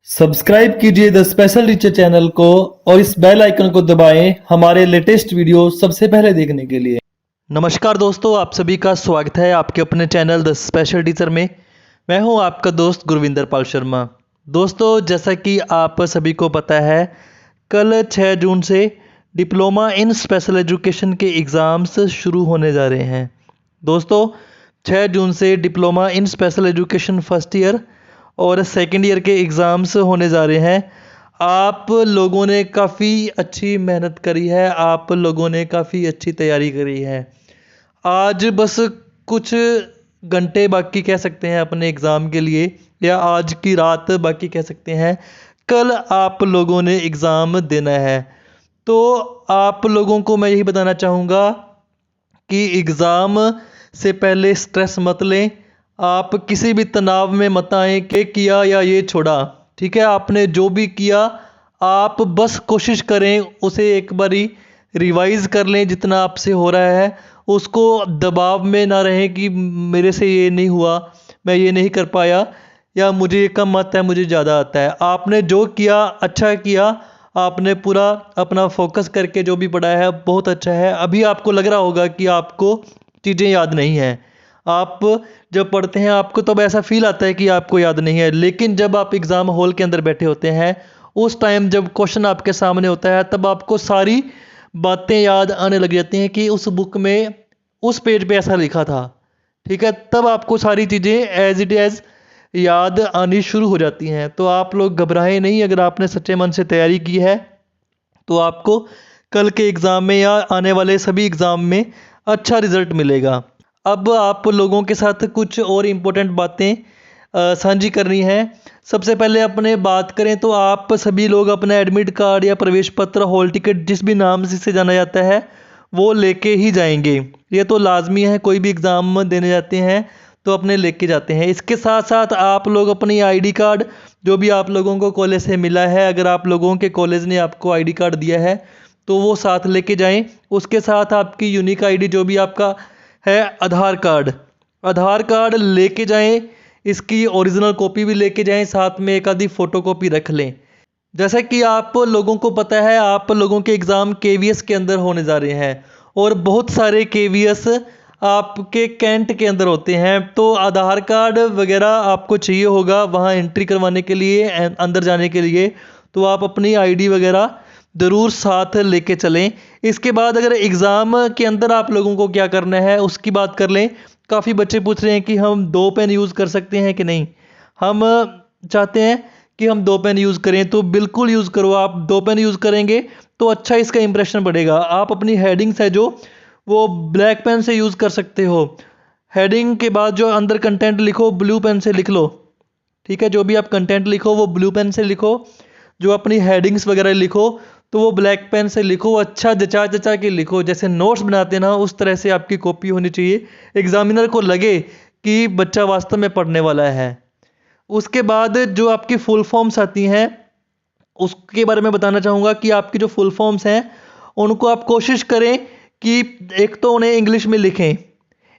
Subscribe कीजिए the special teacher channel को और इस बेल आइकन को दबाएं हमारे लेटेस्ट वीडियो सबसे पहले देखने के लिए। नमस्कार दोस्तों, आप सभी का स्वागत है आपके अपने चैनल द स्पेशल टीचर में। मैं हूं आपका दोस्त गुरविंदर पाल शर्मा। दोस्तों, जैसा कि आप सभी को पता है, कल 6 जून से डिप्लोमा इन स्पेशल एजुकेशन के एग्ज़ाम्स शुरू होने जा रहे हैं। दोस्तों, 6 जून से diploma in special education first year और सेकेंड ईयर के एग्ज़ाम्स होने जा रहे हैं। आप लोगों ने काफ़ी अच्छी मेहनत करी है, आप लोगों ने काफ़ी अच्छी तैयारी करी है। आज बस कुछ घंटे बाकी कह सकते हैं अपने एग्ज़ाम के लिए, या आज की रात बाकी कह सकते हैं। कल आप लोगों ने एग्ज़ाम देना है, तो आप लोगों को मैं यही बताना चाहूँगा कि एग्ज़ाम से पहले स्ट्रेस मत लें। आप किसी भी तनाव में मत आएँ कि किया या ये छोड़ा। ठीक है, आपने जो भी किया आप बस कोशिश करें उसे एक बारी रिवाइज़ कर लें जितना आपसे हो रहा है। उसको दबाव में ना रहें कि मेरे से ये नहीं हुआ, मैं ये नहीं कर पाया, या मुझे ये कम आता है, मुझे ज़्यादा आता है। आपने जो किया अच्छा किया, आपने पूरा अपना फोकस करके जो भी पढ़ा है बहुत अच्छा है। अभी आपको लग रहा होगा कि आपको चीज़ें याद नहीं हैं। आप जब पढ़ते हैं आपको तब ऐसा फील आता है कि आपको याद नहीं है, लेकिन जब आप एग्ज़ाम हॉल के अंदर बैठे होते हैं, उस टाइम जब क्वेश्चन आपके सामने होता है, तब आपको सारी बातें याद आने लग जाती हैं कि उस बुक में उस पेज पे ऐसा लिखा था। ठीक है, तब आपको सारी चीज़ें एज इट एज याद आनी शुरू हो जाती हैं। तो आप लोग घबराएं नहीं, अगर आपने सच्चे मन से तैयारी की है तो आपको कल के एग्ज़ाम में या आने वाले सभी एग्ज़ाम में अच्छा रिजल्ट मिलेगा। अब आप लोगों के साथ कुछ और इम्पोर्टेंट बातें साझी करनी है। सबसे पहले अपने बात करें तो आप सभी लोग अपना एडमिट कार्ड या प्रवेश पत्र, हॉल टिकट, जिस भी नाम से इसे जाना जाता है, वो लेके ही जाएंगे। ये तो लाजमी है, कोई भी एग्ज़ाम देने जाते हैं तो अपने लेके जाते हैं। इसके साथ साथ आप लोग अपनी आईडी कार्ड, जो भी आप लोगों को कॉलेज से मिला है, अगर आप लोगों के कॉलेज ने आपको आईडी कार्ड दिया है तो वो साथ लेके जाएं। उसके साथ आपकी यूनिक आईडी जो भी आपका है, आधार कार्ड लेके जाएं। इसकी ओरिजिनल कॉपी भी लेके जाएं, साथ में एक आधी फ़ोटोकॉपी रख लें। जैसा कि आप लोगों को पता है, आप लोगों के एग्ज़ाम केवीएस के अंदर होने जा रहे हैं और बहुत सारे केवीएस आपके कैंट के अंदर होते हैं, तो आधार कार्ड वगैरह आपको चाहिए होगा वहाँ एंट्री करवाने के लिए, अंदर जाने के लिए। तो आप अपनी आईडी वगैरह ज़रूर साथ लेके चलें। इसके बाद अगर एग्ज़ाम के अंदर आप लोगों को क्या करना है उसकी बात कर लें। काफ़ी बच्चे पूछ रहे हैं कि हम 2 पेन यूज़ कर सकते हैं कि नहीं। हम चाहते हैं कि हम 2 पेन यूज़ करें, तो बिल्कुल यूज़ करो। आप 2 पेन यूज़ करेंगे तो अच्छा इसका इंप्रेशन बढ़ेगा। आप अपनी हेडिंग्स है जो वो ब्लैक पेन से यूज़ कर सकते हो। हेडिंग के बाद जो अंदर कंटेंट लिखो ब्लू पेन से लिख लो। ठीक है, जो भी आप कंटेंट लिखो वो ब्लू पेन से लिखो। जो अपनी हेडिंग्स वगैरह लिखो तो वो ब्लैक पेन से लिखो। अच्छा जचा जचा के लिखो, जैसे नोट्स बनाते ना उस तरह से आपकी कॉपी होनी चाहिए। एग्जामिनर को लगे कि बच्चा वास्तव में पढ़ने वाला है। उसके बाद जो आपकी फुल फॉर्म्स आती हैं उसके बारे में बताना चाहूँगा कि आपकी जो फुल फॉर्म्स हैं उनको आप कोशिश करें कि एक तो उन्हें इंग्लिश में लिखें,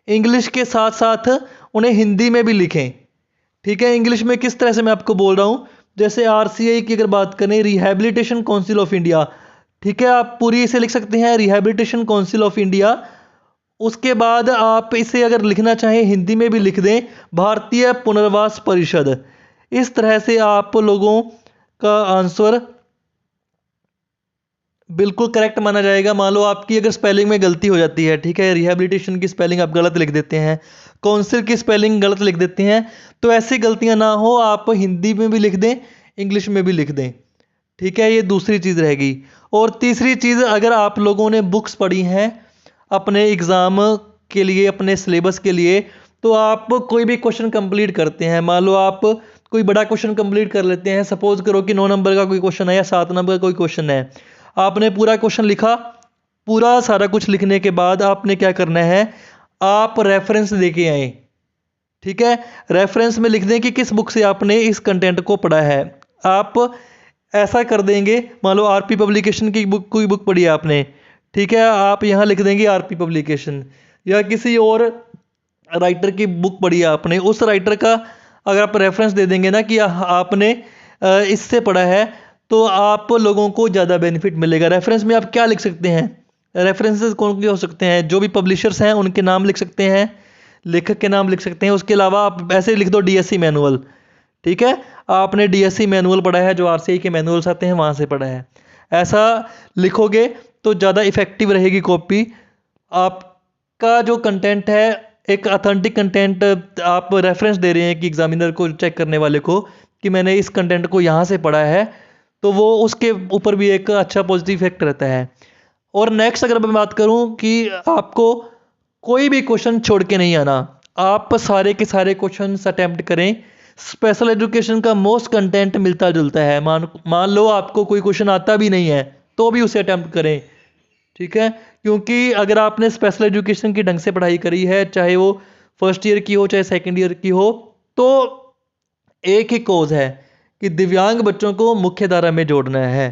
इंग्लिश के साथ साथ उन्हें हिंदी में भी लिखें। ठीक है, इंग्लिश में किस तरह से मैं आपको बोल रहा हूँ, जैसे आरसीआई की अगर बात करें, रिहैबिलिटेशन काउंसिल ऑफ इंडिया। ठीक है, आप पूरी इसे लिख सकते हैं, रिहैबिलिटेशन काउंसिल ऑफ इंडिया। उसके बाद आप इसे अगर लिखना चाहें हिंदी में भी लिख दें, भारतीय पुनर्वास परिषद। इस तरह से आप लोगों का आंसर बिल्कुल करेक्ट माना जाएगा। मान लो आपकी अगर स्पेलिंग में गलती हो जाती है, ठीक है, रिहैबिलिटेशन की स्पेलिंग आप गलत लिख देते हैं, काउंसिल की स्पेलिंग गलत लिख देते हैं, तो ऐसी गलतियां ना हो, आप हिंदी में भी लिख दें, इंग्लिश में भी लिख दें। ठीक है, ये दूसरी चीज़ रहेगी। और तीसरी चीज़, अगर आप लोगों ने बुक्स पढ़ी हैं अपने एग्ज़ाम के लिए, अपने सिलेबस के लिए, तो आप कोई भी क्वेश्चन कंप्लीट करते हैं, मान लो आप कोई बड़ा क्वेश्चन कंप्लीट कर लेते हैं, सपोज करो कि 9 नंबर का कोई क्वेश्चन है या 7 नंबर का कोई क्वेश्चन है, आपने पूरा क्वेश्चन लिखा। पूरा सारा कुछ लिखने के बाद आपने क्या करना है, आप रेफरेंस देके आए। ठीक है, रेफरेंस में लिख दें कि किस बुक से आपने इस कंटेंट को पढ़ा है। आप ऐसा कर देंगे, मान लो आरपी पब्लिकेशन की बुक, कोई बुक पढ़ी है आपने, ठीक है, आप यहाँ लिख देंगे आरपी पब्लिकेशन। या किसी और राइटर की बुक पढ़ी है आपने, उस राइटर का अगर आप रेफरेंस दे देंगे ना कि आपने इससे पढ़ा है तो आप लोगों को ज़्यादा बेनिफिट मिलेगा। रेफरेंस में आप क्या लिख सकते हैं? रेफरेंसेस कौन से हो सकते हैं? जो भी पब्लिशर्स हैं उनके नाम लिख सकते हैं, लेखक के नाम लिख सकते हैं। उसके अलावा आप ऐसे लिख दो डीएससी मैनुअल, ठीक है, आपने डीएससी मैनुअल पढ़ा है, जो आरसीआई के मैनुअल्स आते हैं वहाँ से पढ़ा है। ऐसा लिखोगे तो ज़्यादा इफ़ेक्टिव रहेगी कॉपी। आपका जो कंटेंट है एक ऑथेंटिक कंटेंट, आप रेफरेंस दे रहे हैं कि एग्जामिनर को, चेक करने वाले को, कि मैंने इस कंटेंट को यहाँ से पढ़ा है, तो वो उसके ऊपर भी एक अच्छा पॉजिटिव इफेक्ट रहता है। और नेक्स्ट अगर मैं बात करूँ कि आपको कोई भी क्वेश्चन छोड़ के नहीं आना, आप सारे के सारे क्वेश्चन अटैम्प्ट करें। स्पेशल एजुकेशन का मोस्ट कंटेंट मिलता जुलता है। मान लो आपको कोई क्वेश्चन आता भी नहीं है तो भी उसे अटैम्प्ट करें, ठीक है, क्योंकि अगर आपने स्पेशल एजुकेशन की ढंग से पढ़ाई करी है, चाहे वो फर्स्ट ईयर की हो चाहे सेकंड ईयर की हो, तो एक ही कॉज है कि दिव्यांग बच्चों को मुख्य धारा में जोड़ना है,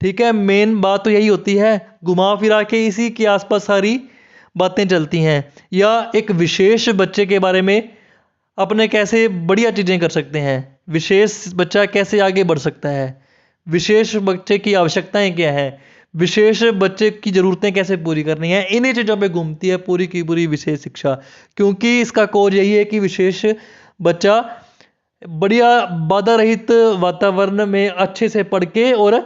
ठीक है। मेन बात तो यही होती है, घुमा फिरा के इसी के आसपास सारी बातें चलती हैं। या एक विशेष बच्चे के बारे में अपने कैसे बढ़िया चीज़ें कर सकते हैं, विशेष बच्चा कैसे आगे बढ़ सकता है, विशेष बच्चे की आवश्यकताएं क्या हैं, विशेष बच्चे की ज़रूरतें कैसे पूरी करनी है, इन्हीं चीज़ों पे घूमती है पूरी की पूरी विशेष शिक्षा। क्योंकि इसका कोज यही है कि विशेष बच्चा बढ़िया बाधा रहित वातावरण में अच्छे से पढ़ के और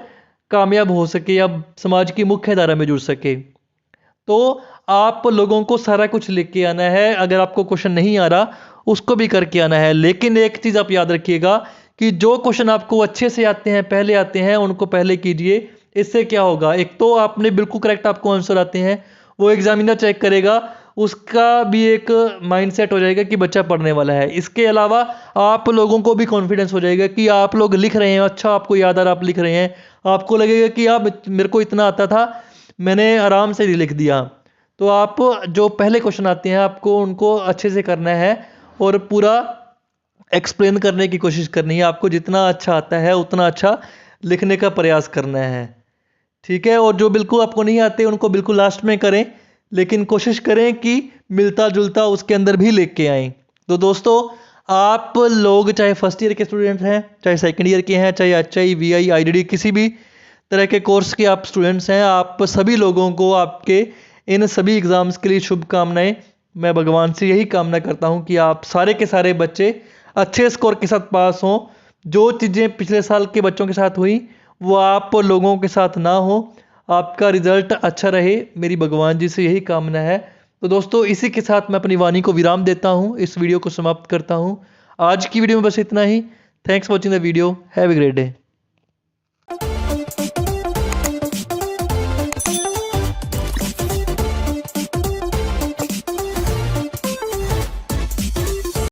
कामयाब हो सके या समाज की मुख्य धारा में जुड़ सके। तो आप लोगों को सारा कुछ लिख के आना है। अगर आपको क्वेश्चन नहीं आ रहा उसको भी करके आना है। लेकिन एक चीज़ आप याद रखिएगा कि जो क्वेश्चन आपको अच्छे से आते हैं, पहले आते हैं, उनको पहले कीजिए। इससे क्या होगा, एक तो आपने बिल्कुल करेक्ट आपको आंसर आते हैं, वो एग्जामिनर चेक करेगा, उसका भी एक माइंडसेट हो जाएगा कि बच्चा पढ़ने वाला है। इसके अलावा आप लोगों को भी कॉन्फिडेंस हो जाएगा कि आप लोग लिख रहे हैं, अच्छा आपको याद आ रहा, आप लिख रहे हैं, आपको लगेगा कि आप, मेरे को इतना आता था, मैंने आराम से लिख दिया। तो आप जो पहले क्वेश्चन आते हैं आपको उनको अच्छे से करना है और पूरा एक्सप्लेन करने की कोशिश करनी है। आपको जितना अच्छा आता है उतना अच्छा लिखने का प्रयास करना है, ठीक है। और जो बिल्कुल आपको नहीं आते उनको बिल्कुल लास्ट में करें, लेकिन कोशिश करें कि मिलता जुलता उसके अंदर भी लेके आएँ। तो दोस्तों, आप लोग चाहे फर्स्ट ईयर के स्टूडेंट हैं, चाहे सेकंड ईयर के हैं, चाहे HI, VI, IDD किसी भी तरह के कोर्स के आप स्टूडेंट्स हैं, आप सभी लोगों को आपके इन सभी एग्ज़ाम्स के लिए शुभकामनाएं। मैं भगवान से यही कामना करता हूं कि आप सारे के सारे बच्चे अच्छे स्कोर के साथ पास हों। जो चीज़ें पिछले साल के बच्चों के साथ हुई वो आप लोगों के साथ ना हो, आपका रिजल्ट अच्छा रहे, मेरी भगवान जी से यही कामना है। तो दोस्तों, इसी के साथ मैं अपनी वाणी को विराम देता हूँ, इस वीडियो को समाप्त करता हूँ। आज की वीडियो में बस इतना ही। Thanks for watching the video. Have a great day.